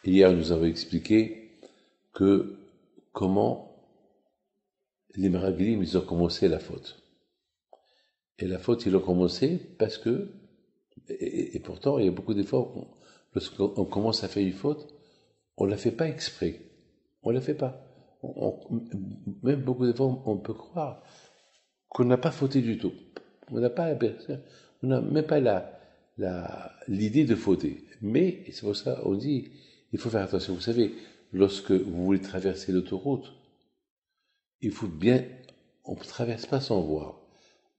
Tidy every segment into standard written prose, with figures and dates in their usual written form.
Hier, nous avons expliqué que comment les Meraglim, ils ont commencé la faute. Et la faute, ils l'ont commencé parce que, et pourtant, il y a beaucoup de fois, lorsqu'on commence à faire une faute, on ne la fait pas exprès. On ne la fait pas. Même beaucoup de fois, on peut croire qu'on n'a pas fauté du tout. On n'a même pas l'idée de fauter. Mais c'est pour ça on dit, il faut faire attention. Vous savez, lorsque vous voulez traverser l'autoroute, il faut bien, on ne traverse pas sans voir.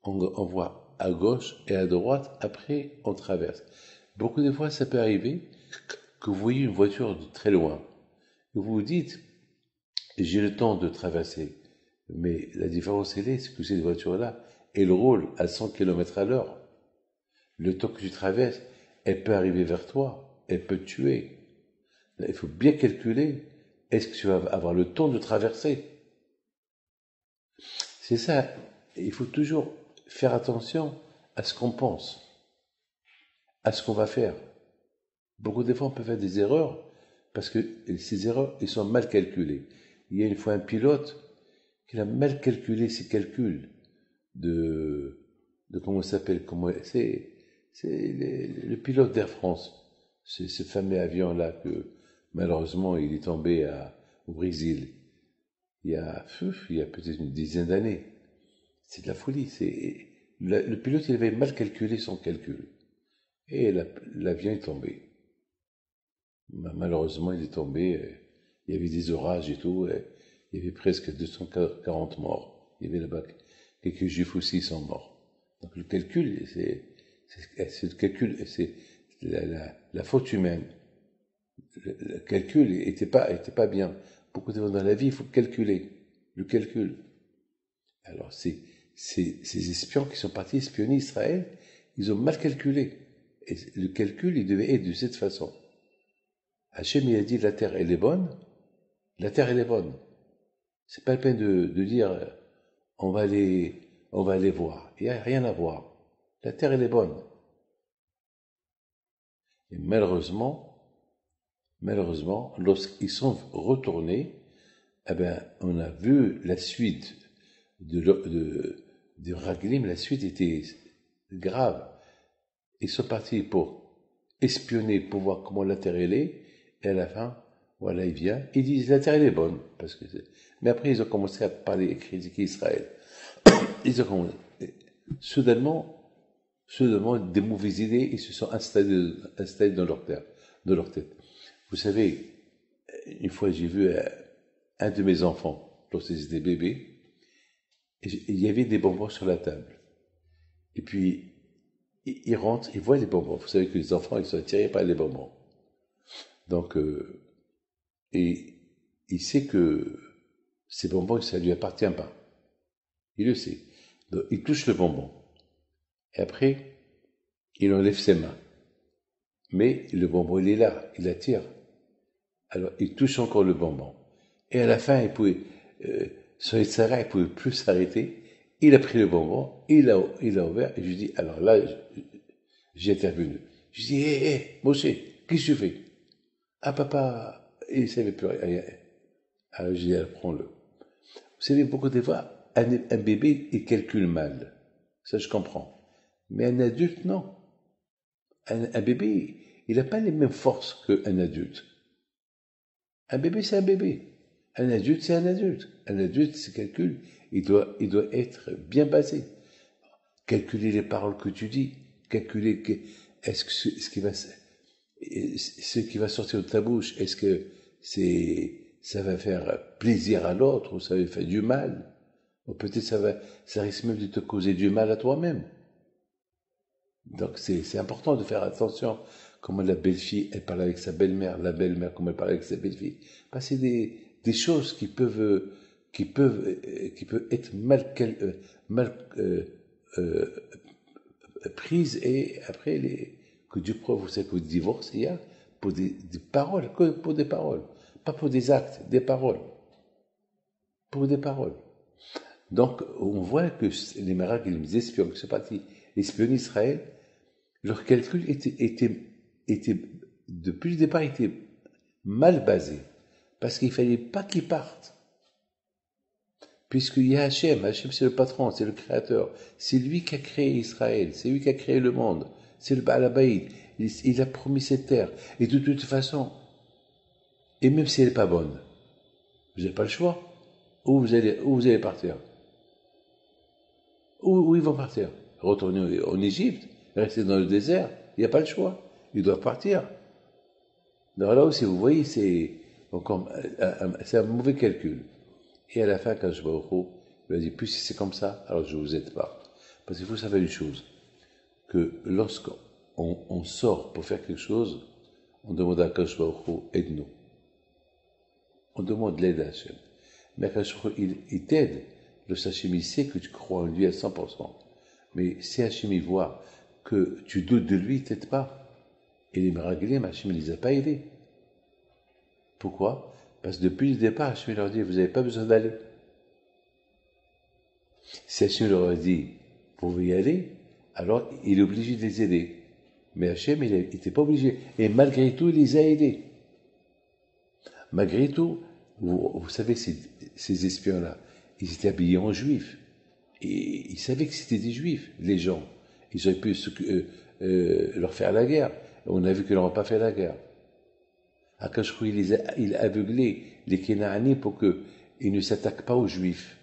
On voit à gauche et à droite, après on traverse. Beaucoup de fois, ça peut arriver que vous voyez une voiture de très loin. Et vous vous dites, j'ai le temps de traverser. Mais la différence, c'est que cette voiture-là, elle roule à 100 km à l'heure. Le temps que tu traverses, elle peut arriver vers toi, elle peut te tuer. Il faut bien calculer, est-ce que tu vas avoir le temps de traverser? C'est ça, il faut toujours faire attention à ce qu'on pense, à ce qu'on va faire. Beaucoup de fois, on peut faire des erreurs, parce que ces erreurs, elles sont mal calculées. Il y a une fois un pilote qui a mal calculé ses calculs de comment ça s'appelle, c'est le pilote d'Air France. C'est ce fameux avion-là que, malheureusement, il est tombé au Brésil. Il y a peut-être une dizaine d'années. C'est de la folie. Le pilote, il avait mal calculé son calcul. Et l'avion est tombé. Malheureusement, il est tombé. Il y avait des orages et tout. Et il y avait presque 240 morts. Il y avait là-bas quelques juifs aussi sont morts. Donc le calcul, c'est la faute humaine. Le calcul était pas bien. Beaucoup de fois dans la vie, il faut calculer. Le calcul. Alors, ces espions qui sont partis espionner Israël, ils ont mal calculé. Et le calcul, il devait être de cette façon. Hachem, il a dit, la terre, elle est bonne. La terre, elle est bonne. C'est pas la peine de dire, on va aller voir. Il n'y a rien à voir. La terre, elle est bonne. Et malheureusement, lorsqu'ils sont retournés, eh ben, on a vu la suite de Raglim, la suite était grave. Ils sont partis pour espionner, pour voir comment la terre elle est, et à la fin, voilà, il vient, ils disent la terre elle est bonne, mais après ils ont commencé à parler et critiquer Israël. Ils ont commencé, soudainement, des mauvaises idées, ils se sont installés dans leur tête. Vous savez, une fois j'ai vu un de mes enfants, lorsqu'ils étaient bébés, il y avait des bonbons sur la table. Et puis, il rentre, il voit les bonbons. Vous savez que les enfants, ils sont attirés par les bonbons. Donc, et il sait que ces bonbons, ça ne lui appartient pas. Il le sait. Donc, il touche le bonbon. Et après, il enlève ses mains. Mais le bonbon, il est là, il attire. Alors, il touche encore le bonbon. Et à la fin, son Yitzhara, il ne pouvait plus s'arrêter. Il a pris le bonbon, il l'a ouvert, et je dis, alors là, j'ai intervenu. Je dis, hé, Moshe, qu'est-ce que tu fais? Ah, papa, il ne savait plus rien. Alors je dis, prends-le. Vous savez, beaucoup de fois, un bébé, il calcule mal. Ça, je comprends. Mais un adulte, non. Un bébé, il n'a pas les mêmes forces qu'un adulte. Un bébé, c'est un bébé. Un adulte, c'est un adulte. Un adulte, ses calculs, il doit être bien basé. Calculer les paroles que tu dis, calculer est-ce que ce qui va sortir de ta bouche, est-ce que ça va faire plaisir à l'autre ou ça va faire du mal, ou peut-être ça risque même de te causer du mal à toi-même. Donc c'est important de faire attention comment la belle-fille elle parle avec sa belle-mère, la belle-mère comment elle parle avec sa belle-fille. Parce que c'est des choses qui peuvent être mal prises et après que Dieu prouve, vous savez que le divorce il y a pour des paroles, que pour des paroles, pas pour des actes, des paroles, pour des paroles. Donc on voit que les miracles, les espions qui sont partis espionner Israël, leur calcul était depuis le départ était mal basé, parce qu'il ne fallait pas qu'ils partent. Puisqu'il y a Hachem, Hachem c'est le patron, c'est le créateur, c'est lui qui a créé Israël, c'est lui qui a créé le monde, c'est le Baal Habayit, il a promis cette terre, et de toute façon, et même si elle n'est pas bonne, vous n'avez pas le choix, où vous allez partir? Où ils vont partir? Retourner en Égypte, rester dans le désert, il n'y a pas le choix, ils doivent partir. Donc là aussi, vous voyez, c'est un mauvais calcul. Et à la fin, quand je vais au haut, il va dire, puisque c'est comme ça, alors je ne vous aide pas. Parce qu'il faut savoir une chose, que lorsqu'on sort pour faire quelque chose, on demande à Akash Baruch Hu, aide-nous. On demande l'aide à Hachem. Mais Akash Baruch Hu, il t'aide. Le Hachem, il sait que tu crois en lui à 100%. Mais si Hachem, il voit que tu doutes de lui, il ne t'aide pas. Et les Meraglim, Hachem, il ne les a pas aidés. Pourquoi? Parce que depuis le départ, Hachem leur dit, vous n'avez pas besoin d'aller. Si Hachem leur a dit, vous pouvez y aller, alors il est obligé de les aider. Mais Hachem, il n'était pas obligé. Et malgré tout, il les a aidés. Malgré tout, vous savez, ces espions-là, ils étaient habillés en juifs. Et ils savaient que c'était des juifs, les gens. Ils auraient pu leur faire la guerre. On a vu qu'ils n'auraient pas fait la guerre. Akash Baruch Hu, il a aveuglé les Kénaani pour qu'ils ne s'attaquent pas aux Juifs.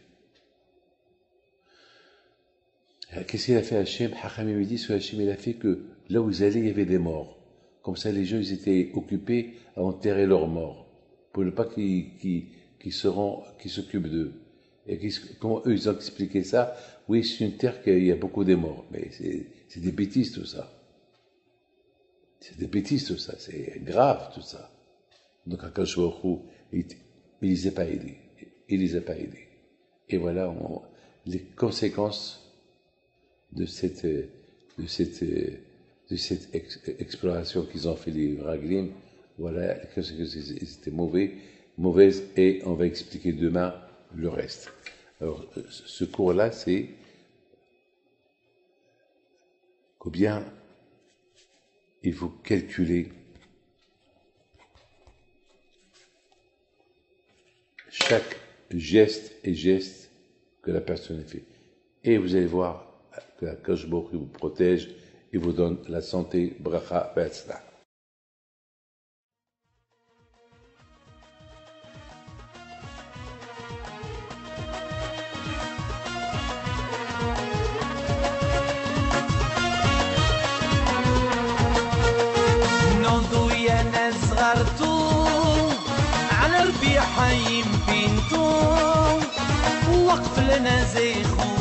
Qu'est-ce qu'il a fait Hachem? Hachamim dit que Hachem il a fait que là où ils allaient, il y avait des morts. Comme ça, les gens ils étaient occupés à enterrer leurs morts, pour ne pas qu'ils s'occupent d'eux. Et comment eux, ils ont expliqué ça? Oui, c'est une terre qu'il y a beaucoup de morts. Mais c'est des bêtises tout ça. C'est des bêtises tout ça. C'est grave tout ça. Donc, Akash Baruch Hu, il ne les a pas aidés. Il les a pas aidés. Et voilà les conséquences de cette exploration qu'ils ont fait les Raglim. Voilà les conséquences, c'était mauvaises, et on va expliquer demain le reste. Alors, ce cours-là, c'est combien il faut calculer chaque geste et geste que la personne fait. Et vous allez voir que Akash Baruch Hu vous protège et vous donne la santé, bracha, ve'atzlach. على ربيع حيم بنتو وقف لنا زي خو